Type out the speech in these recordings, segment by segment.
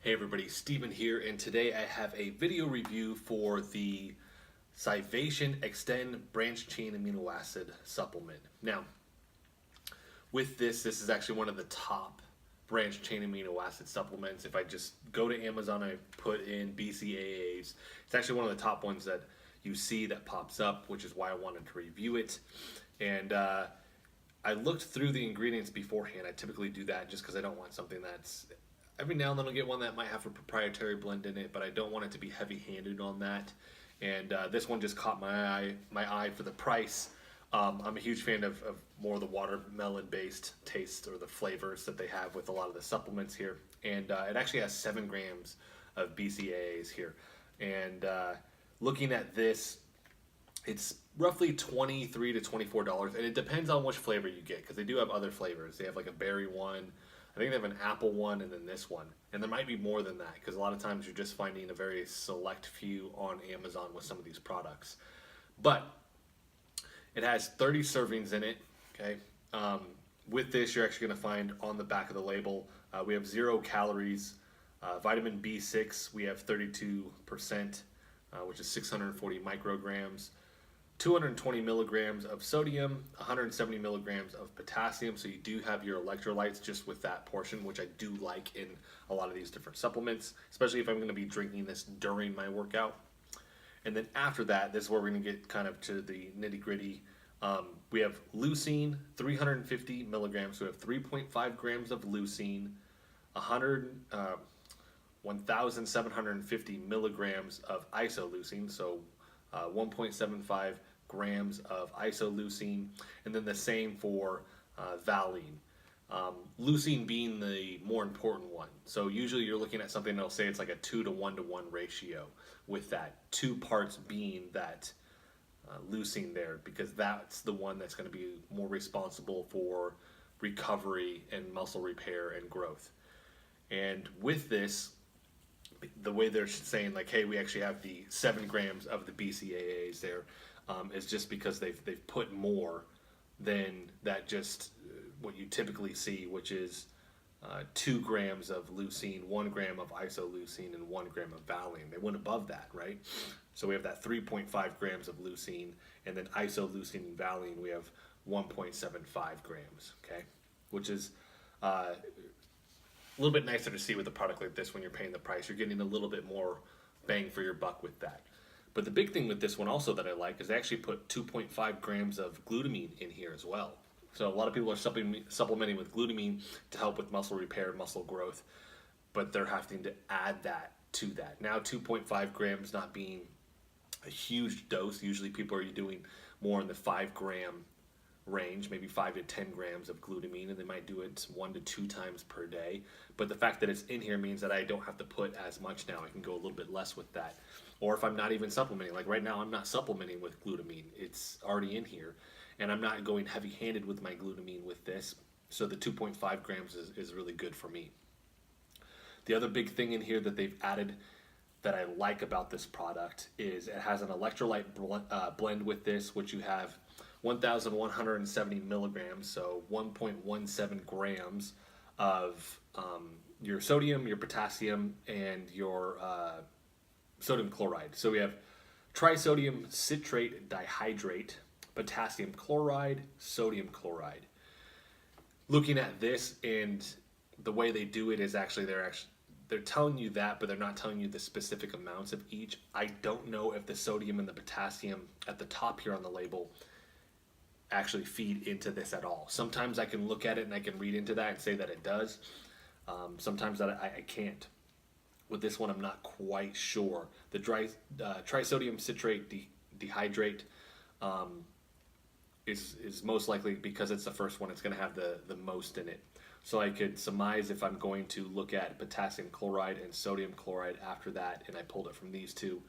Hey everybody, Steven here, and today I have a video review for the Scivation Xtend Branch Chain Amino Acid Supplement. Now, with this is actually one of the top branch chain amino acid supplements. If I just go to Amazon, I put in BCAAs, it's actually one of the top ones that you see that pops up, which is why I wanted to review it. And I looked through the ingredients beforehand. I typically do that just because I don't want something that's every now and then I'll get one that might have a proprietary blend in it, but I don't want it to be heavy-handed on that. And this one just caught my eye for the price. I'm a huge fan of more of the watermelon-based taste or the flavors that they have with a lot of the supplements here. And it actually has 7 grams of BCAAs here. And looking at this, it's roughly $23 to $24, and it depends on which flavor you get, because they do have other flavors. They have like a berry one, I think they have an apple one, and then this one. And there might be more than that, because a lot of times you're just finding a very select few on Amazon with some of these products. But it has 30 servings in it, okay? With this, you're actually going to find on the back of the label, we have 0 calories. Vitamin B6, we have 32%, which is 640 micrograms. 220 milligrams of sodium, 170 milligrams of potassium, so you do have your electrolytes just with that portion, which I do like in a lot of these different supplements, especially if I'm going to be drinking this during my workout. And then after that, this is where we're going to get kind of to the nitty-gritty. We have leucine, 350 milligrams, so we have 3.5 grams of leucine, 1,750 milligrams of isoleucine, so 1.75 grams of isoleucine, and then the same for valine. Leucine being the more important one. So usually you're looking at something that'll say it's like a 2 to 1 to 1 ratio, with that 2 parts being that leucine there, because that's the one that's going to be more responsible for recovery and muscle repair and growth. And with this, the way they're saying like, hey, we actually have the 7 grams of the BCAAs there, is just because they've put more than that just what you typically see, which is 2 grams of leucine, 1 gram of isoleucine, and 1 gram of valine. They went above that, right? So we have that 3.5 grams of leucine, and then isoleucine and valine, we have 1.75 grams, okay? Which is a little bit nicer to see with a product like this when you're paying the price. You're getting a little bit more bang for your buck with that. But the big thing with this one also that I like is they actually put 2.5 grams of glutamine in here as well. So a lot of people are supplementing with glutamine to help with muscle repair, muscle growth, but they're having to add that to that. Now 2.5 grams not being a huge dose. Usually people are doing more in the 5 gram range, maybe 5 to 10 grams of glutamine, and they might do it 1 to 2 times per day. But the fact that it's in here means that I don't have to put as much now. I can go a little bit less with that. Or if I'm not even supplementing, like right now I'm not supplementing with glutamine, it's already in here, and I'm not going heavy-handed with my glutamine with this, so the 2.5 grams is really good for me. The other big thing in here that they've added that I like about this product is it has an electrolyte blend with this, which you have 1,170 milligrams, so 1.17 grams of your sodium, your potassium, and your sodium chloride. So we have trisodium citrate dihydrate, potassium chloride, sodium chloride. Looking at this, and the way they do it is actually they're telling you that, but they're not telling you the specific amounts of each. I don't know if the sodium and the potassium at the top here on the label actually feed into this at all. Sometimes I can look at it and I can read into that and say that it does. Sometimes that I can't. With this one, I'm not quite sure. The trisodium citrate dehydrate is most likely, because it's the first one, it's going to have the most in it. So I could surmise if I'm going to look at potassium chloride and sodium chloride after that, and I pulled it from these two,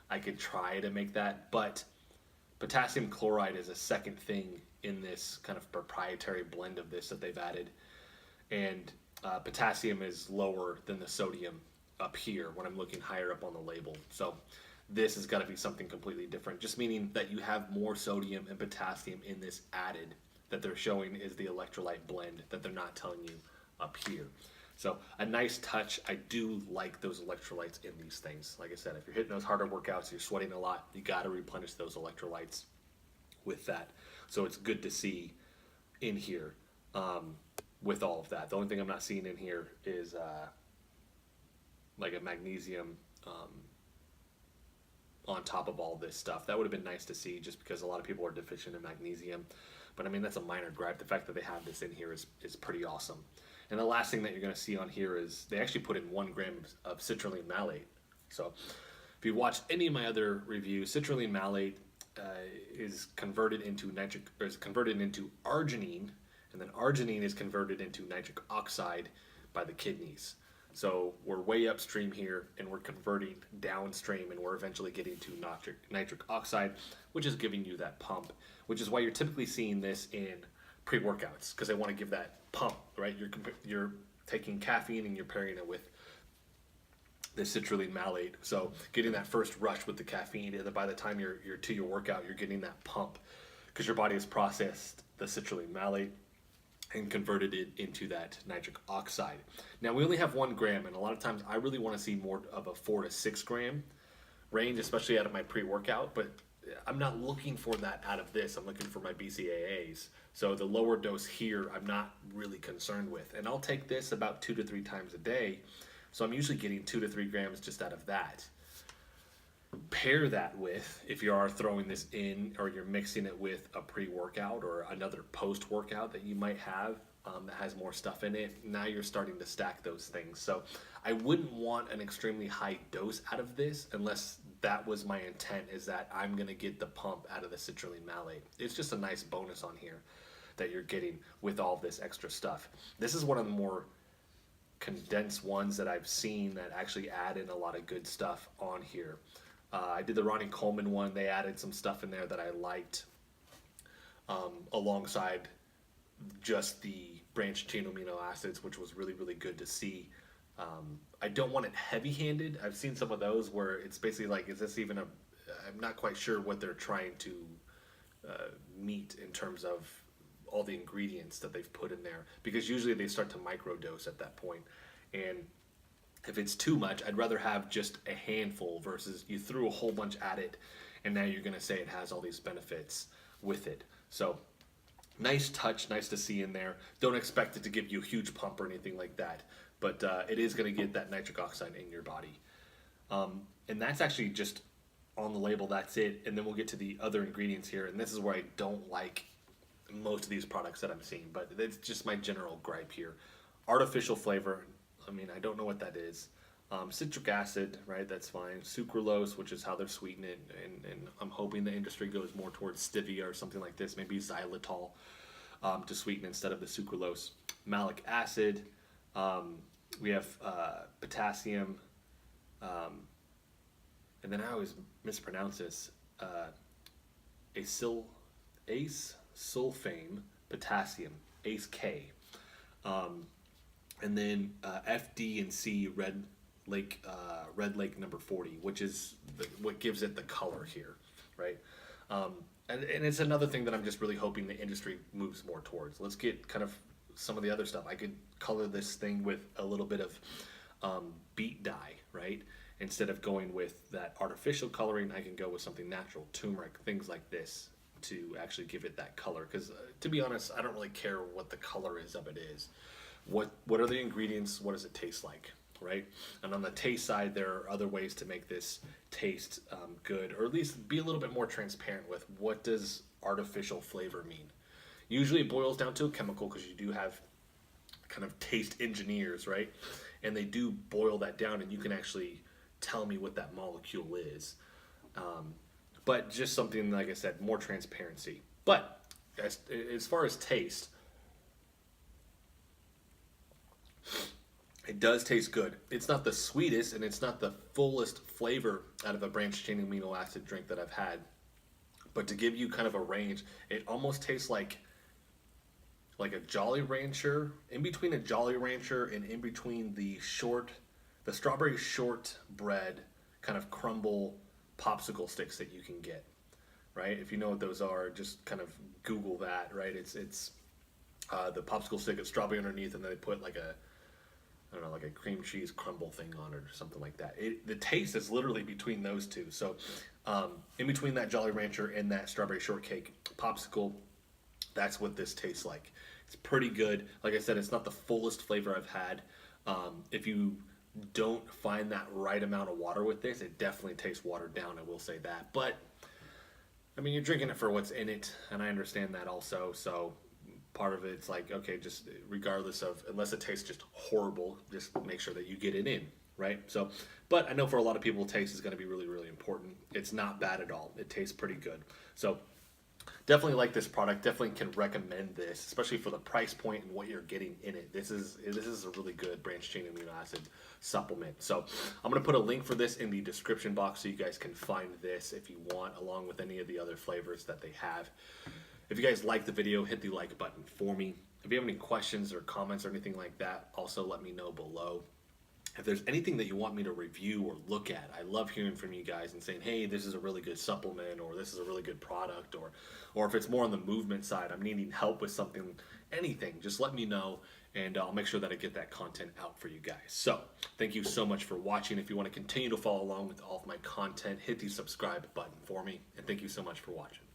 I could try to make that. But potassium chloride is a second thing in this kind of proprietary blend of this that they've added. And potassium is lower than the sodium up here when I'm looking higher up on the label. So this has got to be something completely different, just meaning that you have more sodium and potassium in this added that they're showing is the electrolyte blend that they're not telling you up here. So a nice touch. I do like those electrolytes in these things. Like I said, if you're hitting those harder workouts, you're sweating a lot, you got to replenish those electrolytes with that. So it's good to see in here with all of that. The only thing I'm not seeing in here is like a magnesium on top of all this stuff. That would have been nice to see, just because a lot of people are deficient in magnesium. But I mean, that's a minor gripe. The fact that they have this in here is pretty awesome. And the last thing that you're going to see on here is they actually put in 1 gram of citrulline malate. So if you watch any of my other reviews, citrulline malate is converted into arginine, and then arginine is converted into nitric oxide by the kidneys. So we're way upstream here, and we're converting downstream, and we're eventually getting to nitric oxide, which is giving you that pump, which is why you're typically seeing this in pre-workouts, because they want to give that pump, right? You're taking caffeine and you're pairing it with the citrulline malate. So getting that first rush with the caffeine, and then by the time you're to your workout, you're getting that pump because your body has processed the citrulline malate and converted it into that nitric oxide. Now we only have 1 gram, and a lot of times I really want to see more of a 4 to 6 gram range, especially out of my pre-workout, but I'm not looking for that out of this. I'm looking for my BCAAs. So the lower dose here, I'm not really concerned with. And I'll take this about 2 to 3 times a day. So I'm usually getting 2 to 3 grams just out of that. Pair that with, if you are throwing this in or you're mixing it with a pre-workout or another post-workout that you might have that has more stuff in it, now you're starting to stack those things. So I wouldn't want an extremely high dose out of this unless that was my intent, is that I'm going to get the pump out of the citrulline malate. It's just a nice bonus on here that you're getting with all this extra stuff. This is one of the more condensed ones that I've seen that actually add in a lot of good stuff on here. I did the Ronnie Coleman one. They added some stuff in there that I liked alongside just the branched chain amino acids, which was really, really good to see. I don't want it heavy-handed. I've seen some of those where it's basically like, is this even I'm not quite sure what they're trying to meet in terms of all the ingredients that they've put in there, because usually they start to microdose at that point. And if it's too much, I'd rather have just a handful versus you threw a whole bunch at it and now you're going to say it has all these benefits with it. So nice touch, nice to see in there. Don't expect it to give you a huge pump or anything like that, but it is going to get that nitric oxide in your body. And that's actually just on the label, that's it. And then we'll get to the other ingredients here, and this is where I don't like most of these products that I'm seeing, but it's just my general gripe here. Artificial flavor, I mean, I don't know what that is. Citric acid, right, that's fine. Sucralose, which is how they're sweetening it, and I'm hoping the industry goes more towards stevia or something like this, maybe xylitol to sweeten instead of the sucralose. Malic acid, we have potassium, and then I always mispronounce this, ace sulfame potassium, ACE K, and then FD and C red lake number 40, which is what gives it the color here, right? And it's another thing that I'm just really hoping the industry moves more towards. Let's get kind of some of the other stuff. I could color this thing with a little bit of beet dye, right? Instead of going with that artificial coloring, I can go with something natural, turmeric, things like this, to actually give it that color. Because to be honest, I don't really care what the color is of it is. What are the ingredients? What does it taste like, right? And on the taste side, there are other ways to make this taste good, or at least be a little bit more transparent with what does artificial flavor mean. Usually it boils down to a chemical, because you do have kind of taste engineers, right? And they do boil that down, and you can actually tell me what that molecule is. But just something, like I said, more transparency. But as far as taste, it does taste good. It's not the sweetest, and it's not the fullest flavor out of a branched chain amino acid drink that I've had. But to give you kind of a range, it almost tastes like a Jolly Rancher, in between a Jolly Rancher and in between the strawberry shortbread kind of crumble popsicle sticks that you can get, right? If you know what those are, just kind of Google that, right? It's the popsicle stick with strawberry underneath, and then they put like a a cream cheese crumble thing on it or something like that. The taste is literally between those two. So in between that Jolly Rancher and that strawberry shortcake popsicle, that's what this tastes like. It's pretty good. Like I said, it's not the fullest flavor I've had. If you don't find that right amount of water with this, it definitely tastes watered down, I will say that. But I mean, you're drinking it for what's in it, and I understand that also. So part of it's like, okay, just regardless of, unless it tastes just horrible, just make sure that you get it in, right? So, but I know for a lot of people, taste is going to be really, really important. It's not bad at all. It tastes pretty good. So definitely like this product. Definitely can recommend this, especially for the price point and what you're getting in it. This is a really good branched chain amino acid supplement. So I'm going to put a link for this in the description box so you guys can find this if you want, along with any of the other flavors that they have. If you guys like the video, hit the like button for me. If you have any questions or comments or anything like that, also let me know below. If there's anything that you want me to review or look at, I love hearing from you guys and saying, hey, this is a really good supplement, or this is a really good product, or if it's more on the movement side, I'm needing help with something, anything, just let me know, and I'll make sure that I get that content out for you guys. So thank you so much for watching. If you want to continue to follow along with all of my content, hit the subscribe button for me, and thank you so much for watching.